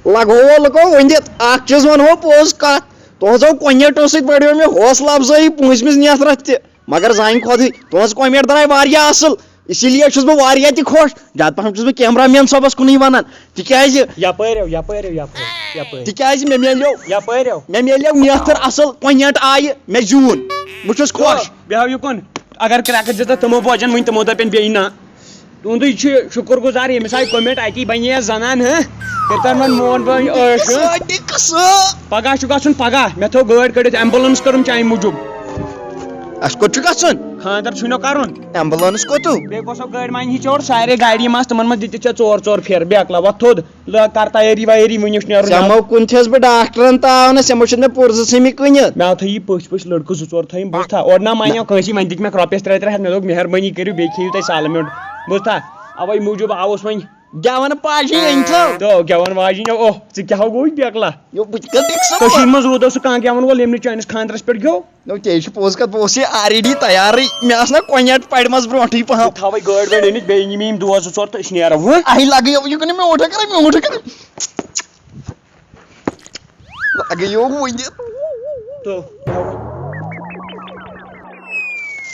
لگو لگو ونت اخ چیز ونو پوز کت تہذو کونیٹو ست بڑیو مے حوصلہ افزائی پونسمس نیترت تہ مگر زانہ کھوتٕے تہذ کومیٹ درائے واریاہ اصل اسی لیے چھس بہٕ واریاہ تہِ خوش زیادٕ پہم چھس بہٕ کیمرہ مین صٲبس کُنٕے ونان تِکیازِ تِکیازِ مےٚ میلیو نیتھر اصل کونیٹ آیہِ مےٚ زیوٗن بہٕ چھُس خوش بیٚہو یُکُن اگر کرٛٮ۪کہٕ دِژ تِمو بوجن وٕنۍ تِمو دپن بیٚیہِ نہ تُہُنٛدُے چھُ شُکر گُزار ییٚمِس آیہِ کوٚمٮ۪نٹ اَتی بنے زنان کٔرتن وۄنۍ مون بٲے ٲش پگہہ چھُ گژھُن پگہہ مےٚ تھٲو گٲڑۍ کٔڑِتھ ایمبولینس کٔرٕم چانہِ موٗجوٗب اَسہِ کوٚت چھُ گژھُن خاندر چھُنو کرُن ایمبولینس کوٚتو بیٚیہِ گوٚژھو گٲڑۍ منٛز ہی چور سارے گاڑِ منٛز تِمن منٛز دِتِتھ ژےٚ ژور پھیرٕ بیکلا وۄتھ تھوٚد کر تیٲری ویٲری وٕنہِ چھُ نیرُن ژےٚ کُن چھس بہٕ ڈاکٹرن تاونس یِمو چھِ مےٚ پُرزٕ ژھٕنمٕتۍ کٕنِتھ مےٚ تھٲیی پٔژھۍ پٔژھۍ لڑکہٕ 2-4 تھٲیِم بوٗزتھا اورٕ نہ مانیو کٲنٛسی وۄنۍ دِتۍ مےٚ رۄپیس 3-3 ہتھ مےٚ دوٚپ مہربٲنی کٔرِو بیٚیہِ کھیٚیِو تُہۍ سالمنٛٹ بوٗزتھا اوے موٗجوٗب آوُس وۄنۍ گٮ۪ون پاجی أنۍتو تو گٮ۪ون واجِنۍ اوہ ژٕ کیٛاہ گوٚوُے بیکلا بہٕ تہِ کٔشیٖرِ منٛز روٗدو سُہ کانٛہہ گٮ۪ون وول ییٚمۍ نہٕ چٲنِس خانٛدرس پٮ۪ٹھ گیوٚو تے چھُ پوٚز کتھ بہٕ اوسُے آلریڈی تیارٕے مےٚ ٲس نا کۄنیٹ پرِمژ برونٛٹھٕے پہم تھاوَے گٲڑۍ وٲڑۍ أنِتھ بیٚیہِ نِم یِم 2-4 تہٕ أسۍ نیرو اہی لگیو یہِ میوٗٹھ کرے لگیو ؤنِتھ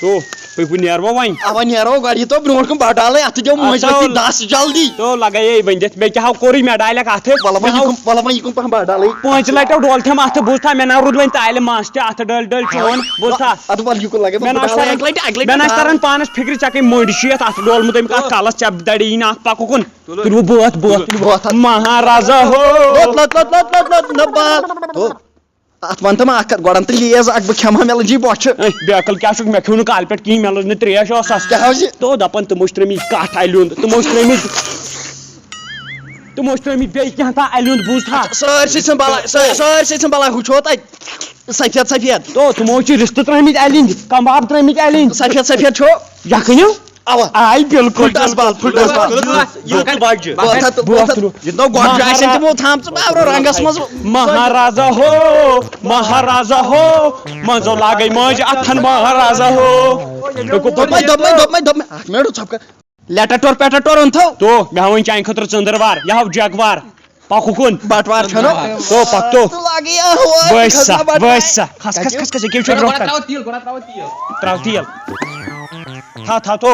تو پٔکِو نیروا وۄنۍ اوا نیرو گۄڈٕ یہِ تو برونٛٹھ کُن بٹالٕے اتھ دِیو مٔنٛزۍ دس جلدی تو لگایے وۄنۍ دِتھ مےٚ کیٛاہ کوٚرُے مےٚ ڈالیکھ اتھٕ وَلہٕ وۄنۍ یہِ کُن پہم بٹالٕے 5 لٹیو ڈولتھم اتھٕ بوٗزتھا مےٚ نہ روٗد وۄنۍ تالہِ مس تہِ اتھٕ ڈٔلۍ چون بوٗزتھا ادٕ وَلہٕ یہِ کُن لگے مےٚ نہ چھِ تران پانس فکرِ ژےٚ کٔمۍ مٔنٛڈۍ چھِ یتھ اتھ ڈولمُت امیُک اتھ کلس ژےٚ دڑی نہٕ اتھ پکُن تُلوٕ بٲتھ مہارازا اتھ ون تم اکھ گۄڈن تہٕ لیز اکھ بہٕ کھٮ۪مہا مےٚ لٔجی بۄچھِ بیکل کیٛاہ چھُکھ مےٚ کھیوٚو نہٕ کالہِ پٮ۪ٹھ کِہینۍ مےٚ لٔج نہٕ تریش اوسس تو دپان تِمو چھِ ترٲمٕتۍ کٹھ الیُنٛد تِمو چھِ ترٲمٕتۍ بیٚیہِ کینٛہہ تام الیُنٛد بوٗزتھا سٲرسٕے ژھٕن بلاے ہُہ چھو تتہِ سفید تو تِمو چھِ رِستہٕ ترٲمٕتۍ الیِنٛدۍ کباب ترٲمٕتۍ الیِنٛدۍ سفید چھو یکھٕنیو اوا آے بالکل رنگس منٛز مہارازا ہو منٛزو لاگے ماجہِ اتھن مہارازا ہو لیٹاٹور پیٹاٹور أنۍتو تو مےٚ ہاو وۄنۍ چانہِ خٲطرٕ ژٔنٛدٕروار یہِ ہاو جگوار پکُن بٹوار چھنو تو پک تو بٲسا کھس ییٚکیٛاہ چھُ برونٛٹھ تراو تیٖل تھاو تو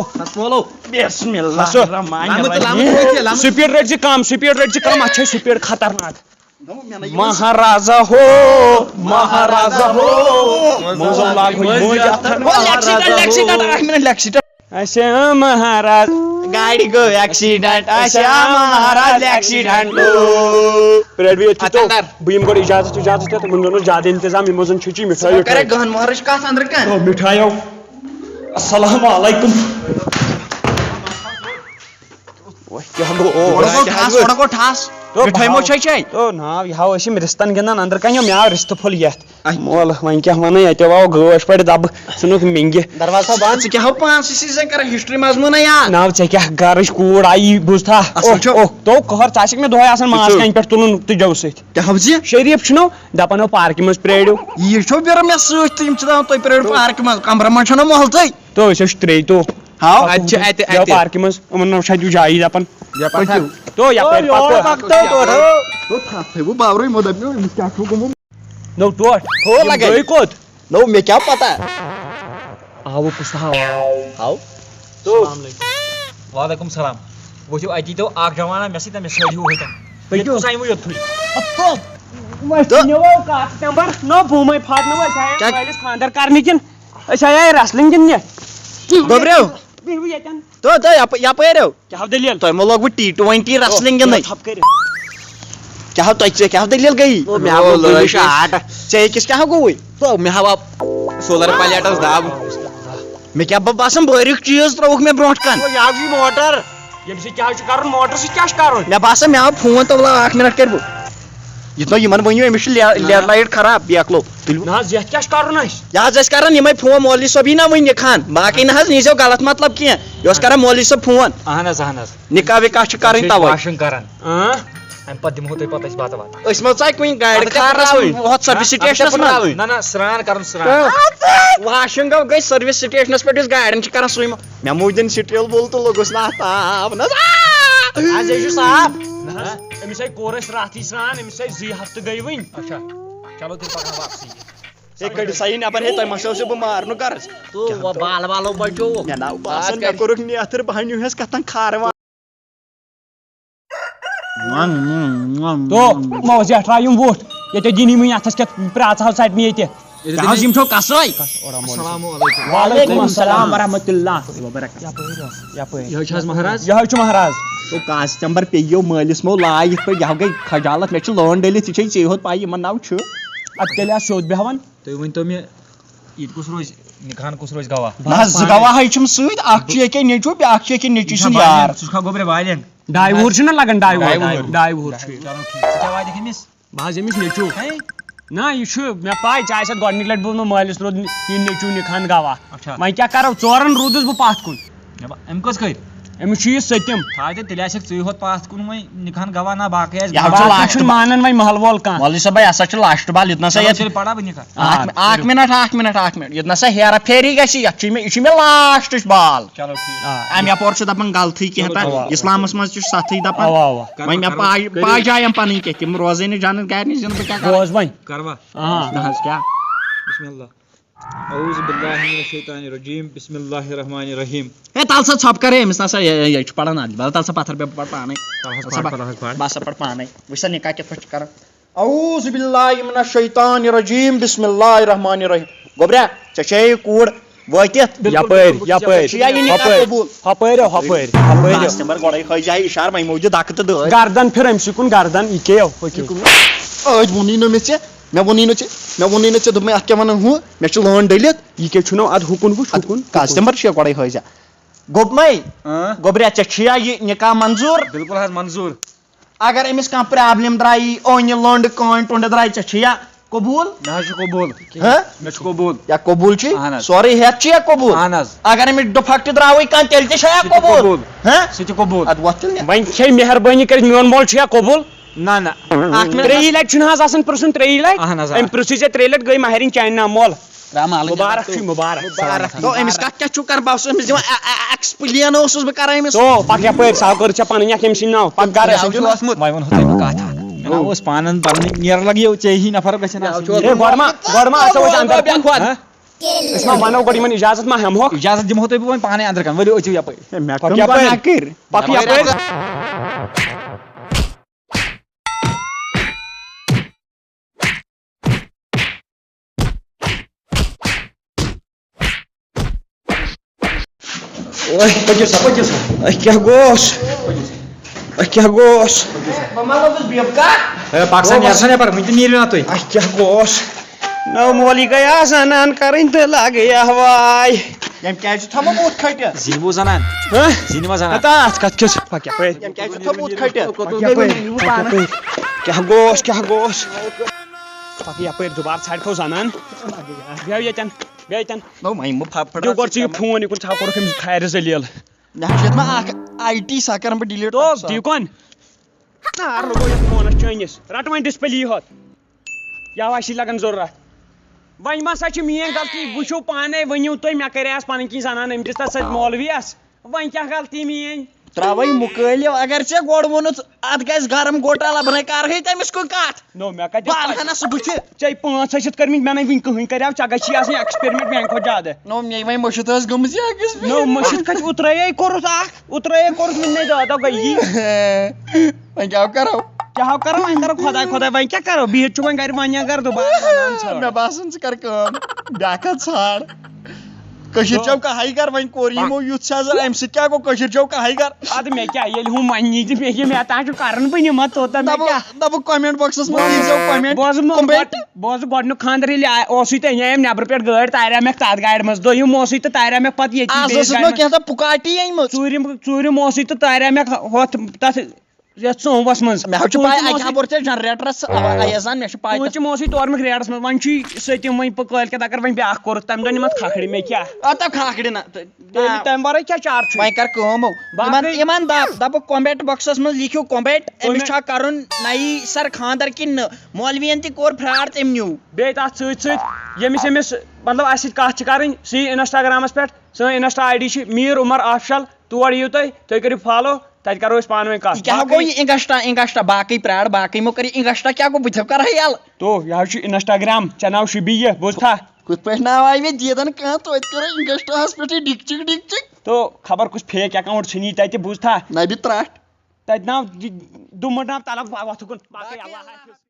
سپیٖڈ رٔٹۍ زِ کم اتھ چھِ سپیٖڈ خطرناک مہارازا ہو منٛزو لاگو اچھا مہاراز گاڑِ گوٚو ایکسیڈنٹ مہاراز ایکسیڈنٹ بہٕ یِمہٕ گۄڈٕ اجازت ہٮ۪تھ تِمن دۄہن اوس زیادٕ انتظام یِمو زن چھُچی مِٹھٲے گہن مہرٕچ کتھ أنٛدرٕ کَنہِ مِٹھایو السلام علیکم ناو یہِ ہاو ٲسۍ یِم رِستن گِنٛدان أنٛدرٕ کَنہِ مےٚ آو رِستہٕ پھوٚل یتھ مول وۄنۍ کیٛاہ وَنٕے اَتیو آو گٲش پٲٹھۍ دبہٕ ژھٕنُکھ مِنگہِ دروازٕ تھاو بنٛد ژٕ کیٛاہ ہو پانسٕے سۭتۍ کران ہسٹری مضموٗنٕے یاد ناو ژےٚ کیٛاہ گرٕچ کوٗر آیی بوٗزتھا تو کٔہر ژٕ آسکھ مےٚ دۄہے آسان ماس کَنہِ پٮ۪ٹھ تُلُن تُجو سۭتۍ کیٛاہ ہو زِ شریٖف چھُنو دپان پارکہِ منٛز پرٛٲرِو یہِ چھو بیرٕ مےٚ سۭتۍ تہٕ یِم چھِ دپان تُہۍ پرٛٲرِو پارکہِ منٛز کمرٕ منٛز چھنو محلتٕے تو أسۍ ٲسۍ 3 تو پارکہِ منٛز یِمن نو چھِ جایی دپان تو یپٲرۍ نو ٹوٹھ کوٚت نو مےٚ کیٛاہ پتہ آوُ کُس آو وعلیکُم سلام وٕچھِو اَتی تو اکھ جوانہ مےٚ سۭتۍ مےٚ سٲری ہوٚتھٕے یوٚتھُے خاندر کرنہِ کِنہٕ أسۍ آیے ریسلِنگ گِنٛدنہِ گوٚبریو یپٲرۍ کیٛاہ دٔلیٖل تۄہہِ مہ لوگوٕ T20 ریسلِنگ گِنٛدٕنۍ کیٛاہ ژےٚ دٔلیٖل گٔیی ژےٚ أکِس کیٛاہ گوٚوُے مےٚ ہاو سولر پلیٹس دب مےٚ کیٛاہ باسان بٲریُک چیٖز ترٛووُکھ مےٚ برونٛٹھ کن موٹر ییٚمہِ سۭتۍ کیٛاہ چھُ کرُن موٹر سۭتۍ کیٛاہ چھُ کرُن مےٚ باسان مےٚ آو فون تہٕ اکھ منٹ کرٕ بہٕ یِتھ یِمن ؤنِو أمِس چھُ لیڈ لایٹ خراب بیکلو نہ حظ یتھ کیٛاہ چھُ کرُن اَسہِ یہِ حظ ٲسۍ کران یِمے فون مولوی صٲب یی نا وٕنہِ خان باقٕے نہ حظ نیٖزیو غلط مطلب کینٛہہ یہِ اوس کران مولوی صٲب فون اہن حظ نکاح وکاح چھِ کرٕنۍ تَوے کران امہِ پتہٕ دِمہو تۄہہِ پتہٕ أسۍ بتہٕ وتہٕ أسۍ مہ ژاے کُنہِ گاڑِ خارس ہۄتھ سٔروِس سٹیشنس منٛز نہ سرٛان کرُن سرٛان واشنگ گٔے سٔروِس سٹیشنس پٮ۪ٹھ یُس گاڑٮ۪ن چھِ کران سُے مےٚ موٗدۍ دِنۍ سٹیٖل وول تہٕ لوٚگُس نہٕ اتھ تاپھ نہ صاف أمِس آیہِ کوٚر اَسہِ راتھٕے سرٛان أمِس آیہِ 2 ہفتہٕ گٔے وٕنۍ. اچھا چلو تیٚلہِ پَکان واپسٕے. ہے کٔڑِو سا یہِ نٮ۪بر ہے تۄہہِ ما چھو بہٕ مارنُک غرض تو بال والو بچو مےٚ ناو باسان مےٚ کوٚرُکھ نیتھٕر بہٕ نیوٗہَس کتھن کھاروا. تو مو زیٹھرا یِم وُٹھ ییٚتہِ دِنی وٕنۍ اَتھس کٮ۪تھ پرٛاژٕ ہو ژَٹنہِ ییٚتہِ. حظ یِم چھو کسٲے. السلام علیکم. وعلیکم السلام ورحمۃ اللہ وبرکاتہ. یہ چھِ حظ مہراز. یِہوٚے چھُ مہراز. تو کاسٹمبر پیٚیو مٲلِس مو لاے یِتھ پٲٹھۍ یہِ گٔے خجالت مےٚ چھِ لٲن ڈٔلِتھ یہِ چھے ژےٚ ہوت پاے یِمن ناو چھُ. اَدٕ تیٚلہِ آس سیوٚد بیٚہوان. تُہۍ ؤنۍتو مےٚ ییٚتہِ کُس روزِ نِکاحن کُس روزِ گواہ. نہ حظ 2 گواہے چھِم سۭتۍ اکھ چھُ ییٚکیٛاہ نیٚچوٗ بیٛاکھ چھُ ییٚکیٛاہ نیٚچوٗ سُنٛد یار. ژٕ چھُکھا گوٚبرِ والٮ۪ن. 2 وُہُر چھُنہ لگان 2 وُہُر چھُ. چلو ٹھیٖک. ژٕ کیٛاہ واتٮ۪کھ أمِس. بہٕ حظ أمِس نیٚچوٗ. نہ یہِ چھُ مےٚ پاے ژےٚ آسٮ۪تھ گۄڈنِکۍ لٹہِ بوٗزمُت مٲلِس روٗد یہِ نیٚچوٗ نِکاحن گواہ. وۄنۍ کیٛاہ کرو 4 روٗدُس بہٕ پتھ کُن. أمۍ کٔژ کٔرۍ. أمِس چھُ یہِ 7م. فایدٕ تیٚلہِ آسٮ۪کھ ژٕے ہوت پتھ کُن وۄنۍ نِکاحن گواہ نہ باقٕے آسہِ. باقٕے چھُنہٕ مانان وۄنۍ محل وول کانٛہہ. مولوی صٲب ہسا چھُ لاسٹ بال ییٚتہِ نسا تیٚلہِ پرا بہٕ نِکاح. اکھ مِنٹ ییٚتہِ نسا ہیرا پھیری گژھِ یہِ چھِ مےٚ لاسٹٕچ بال. چلو ٹھیٖک. اَمہِ یپور چھُ دپان غلطٕے کینٛہہ اِسلامس منٛز تہِ چھُ ستھٕے دپان. وۄنۍ مےٚ پاجایم پنٕنۍ کینٛہہ تِم روزے نہٕ جانس گرِ نِش زِنہٕ بہٕ کیٛاہ بوز وۄنۍ. کروا. نہ حظ کیٛاہ. بسم اللہ. اعوذ باللہ من الشیطان الرجیم. بسم اللہ الرحمن الرحیم. ہے تل سا ژھۄپ کر ہے أمِس نسا یہِ چھُ پران ادٕ بدل تل سا پتھر بہٕ پرٕ پانے. بہٕ ہسا پرٕ پانے وٕچھ سا نکاح کِتھ پٲٹھۍ چھُ کران. اعوذ باللہ من الشیطان الرجیم. بسم اللہ الرحمن الرحیم. گوٚبرا ژےٚ چھے یہِ کوٗر وٲتِتھ. کاسٹمبر گۄڈے ہٲیزِ اِشارٕ وۄنۍ موٗجوٗد دکہٕ تہٕ دٲرۍ. گردن پھِر أمۍ سٕے کُن گردن یہِ کیٛاہ ٲدۍ ووٚنُے نہٕ مےٚ ژےٚ ووٚنُے نہٕ ژےٚ دوٚپ مےٚ اَتھ کیٛاہ وَنان ہُہ مےٚ چھُ لٲن ڈٔلِتھ. یہِ کیٛاہ چھُنو اَدٕ ہُکُن وٕچھ ہُکُن. کاسٹمبر چھُ گۄڈے ہٲیزِ. گوٚبمے گوٚبرا ژےٚ چھُیا یہِ نکاح منظوٗر. بالکل حظ منظوٗر. اگر أمِس کانٛہہ پرابلم درٛایی اونہِ لٔنٛڈ کٲنۍ ٹُنٛڈٕ درٛاے ژےٚ چھُیا قبوٗل. مےٚ حظ چھُ قبوٗل. مےٚ چھُ قبوٗل. یا قبوٗل چھُے اہن حظ. سورُے ہٮ۪تھ چھُیا قبوٗل. اہن حظ. اگر أمِس ڈُپھکٹہِ درٛاوٕے کانٛہہ تیٚلہِ تہِ چھا قبوٗل. سُہ تہِ قبوٗل. اَدٕ وۄتھ تیٚلہِ وۄنۍ چھے مہربٲنی کٔرِتھ میون مول چھُیا قبوٗل. نہ نہ. 3 لٹہِ چھُنہٕ حظ آسان پرٛژھُن 3 لٹہِ. اہن حظ. أمۍ پرٛژھٕے ژےٚ 3 لٹہِ گٔے مہرِنۍ چانہِ نام مول. مُبارک چھُے مُبارک. تو أمِس کتھ کیٛاہ چھُو کران بہٕ اوسُس أمِس دِوان ایٚکٕسپٕلین اوسُس بہٕ کران أمِس. تو پکھ یپٲرۍ ساوکٲرۍ چھےٚ پنٕنۍ اکھ أمۍ سٕنٛدۍ ناو پکھ گرٕ. وۄنۍ ونہو تۄہہِ بہٕ کتھ اکھ. مےٚ نہ اوس پانن پنٕنۍ نیرٕ لگیو ژےٚ ہی نفر گژھن گۄڈٕ ما اژو أسۍ انٛدر کُن. أسۍ ما ونو گۄڈٕ یِمن اِجازت ما ہٮ۪مہوکھ. اِجازت دِمہو تۄہہِ بہٕ وۄنۍ پانے انٛدر کن. ؤلِو أژِو یپٲرۍ. پکھ یپٲرۍ پکھ یپٲرۍ. کیٛاہ گوس. پاکستان نیرسا نٮ۪بر وٕنہِ تہِ نیٖرِو نہ تُہۍ. کیٛاہ گوس. نو مولی گٔیا زنان کَرٕنۍ تہٕ لگیا واے. ییٚمہِ کیٛازِ چھُ تھوٚمُت بوٗت کھٔٹِتھ. زیٖنوٕ زنان. زیٖنوا زنان. اَتھ کتھ کِژھ پکھ یپٲرۍ. ییٚمہِ کیٛازِ چھُ تھوٚمُت کھٔٹِتھ. کیٛاہ گوس پکھ یپٲرۍ دُبارٕ ژھانٛڈکھو زنان. بیٚہو ییٚتٮ۪ن وۄنۍ مہٕ پھپھ دِیِو گۄڈٕ ژٕ یہِ فون یہِ کُن ژھاو کوٚرُکھ أمِس کھارِ ذٔلیٖل. مےٚ حظ چھُ یَتھ ما اکھ IT سا کران بہٕ ڈِلیٖٹ. تو دِیِو نار لوگو یتھ فونس چٲنِس. رٹ وۄنۍ ڈسپلے ہوت یاوا چھی لگان ضروٗرت. وۄنۍ ما سا چھِ میٲنۍ غلطی. وٕچھِو پانے ؤنِو تُہۍ مےٚ کرییَس پنٕنۍ کِنۍ زنان أمۍ دِژ تتھ سۭتۍ مولوِیس. وۄنۍ کیٛاہ غلطی میٲنۍ. تراوے مُکٲلِو اگر ژےٚ گۄڈٕ ووٚنُتھ اتھ گژھِ گرم گوٹالا بہٕ نَے کرہے تٔمِس کُن کتھ. نو مےٚ کتہِ بہٕ انہٕ ہا سُہ بٕتھِ. ژےٚ 5 ٲسِتھ کٔرمٕتۍ مےٚ نَے وٕنہِ کٕہٕنۍ کریو. ژےٚ گژھی آسٕنۍ ایٚکٕسپیرمنٹ میانہِ کھۄتہٕ زیادٕ. نو مے وۄنۍ مٔشِتھ ٲس گٔمٕژ یہِ نو مٔشِد کھٔتۍ اوترَے کوٚرُتھ وٕنہِ نَے 2 دۄہ گٔیی. وۄنۍ کیٛاہ کرو. کیٛاہ کرو وۄنۍ کرو خۄداے وۄنۍ کیٛاہ کرو. بِہِتھ چھُ وۄنۍ گرِ وۄنۍ اگر دُبارٕ مےٚ باسان ژٕ کر کٲم بیاکھا ژھانڈ. کٔشیٖر چھو کہے گر وۄنۍ کوٚر یِمو یُتھ سیزر اَمہِ سۭتۍ کیٛاہ گوٚو کٔشیٖر چھو کہے گر. ادٕ مےٚ کیٛاہ ییٚلہِ ہُم وۄنۍ تہِ مےٚ تانۍ چھُ کران بہٕ نِمہٕ توٚتن. دَپُکھ کومینٹ بۄکسس منٛز دیٖزیو کومینٹ. بوزٕ گۄڈنیُک خانٛدر ییٚلہِ اوسُے تہٕ اَنییَم نٮ۪برٕ پٮ۪ٹھ گٲڑۍ تاریٛاومَکھ تتھ گاڑِ منٛز. دوٚیِم اوسُے تہٕ تاریٛاومَکھ پتہٕ ییٚتہِ. پُکاٹی أنمٕژ. ژوٗرِم اوسُے تہٕ تاریٛاومَکھ ہۄتھ تتھ یتھ ژوٚمبس منٛز. مےٚ حظ چھُ پاے اکہِ بوٚر ژےٚ جنریٹرس ایزان مےٚ چھُ پاے. پوٗنٛژِم اوسُے تورمُک ریڈس منٛز. وۄنۍ چھُے 7م وۄنۍ کٲلۍکٮ۪تھ اگر وۄنۍ بیاکھ کوٚرُکھ تمہِ دۄہ نِمتھ کھکھرِ مےٚ کیٛاہ. کھکھرِ نہ تمہِ ورٲے کیٛاہ چار چھُ. وۄنۍ کر کٲم یِمن دپُکھ کومینٹ بۄکسس منٛز لیکھِو کومینٹ أمِس چھا کرُن نَیی سر خانٛدر کِنہٕ نہٕ. مولوِین تہِ کوٚر فراڈ تٔمۍ نیوٗ. بیٚیہِ تتھ سۭتۍ ییٚمِس مطلب اَسہِ سۭتۍ کتھ چھِ کرٕنۍ سُہ یی انسٹاگرامس پٮ۪ٹھ. سٲنۍ انسٹا ID چھِ میٖر عمر آفشل. تور یِیِو تُہۍ کٔرِو فالو تتہِ کرو أسۍ پانہٕ ؤنۍ کتھ کیا گو یہ انگسٹا باقی پرٛار باقی مو کر انگسٹا کیا گو بہٕ کرا یلہٕ تو یہ حظ چھُ انسٹاگرام ژےٚ ناو چھُ بیٚیہِ بوٗزتھا کِتھ پٲٹھۍ ناو آیہِ مےٚ دیٖدن کانٛہہ توتہِ کرو انگسٹاہس پٮ۪ٹھ ڈِکچِک تو خبر کُس فیک اکاؤنٹ ژھٕنی تتہِ بوٗزتھا نبہِ ترٛٹھ تتہِ ناو دُمُر ناو تلک وتھ کُن باقٕے اللہ حافظ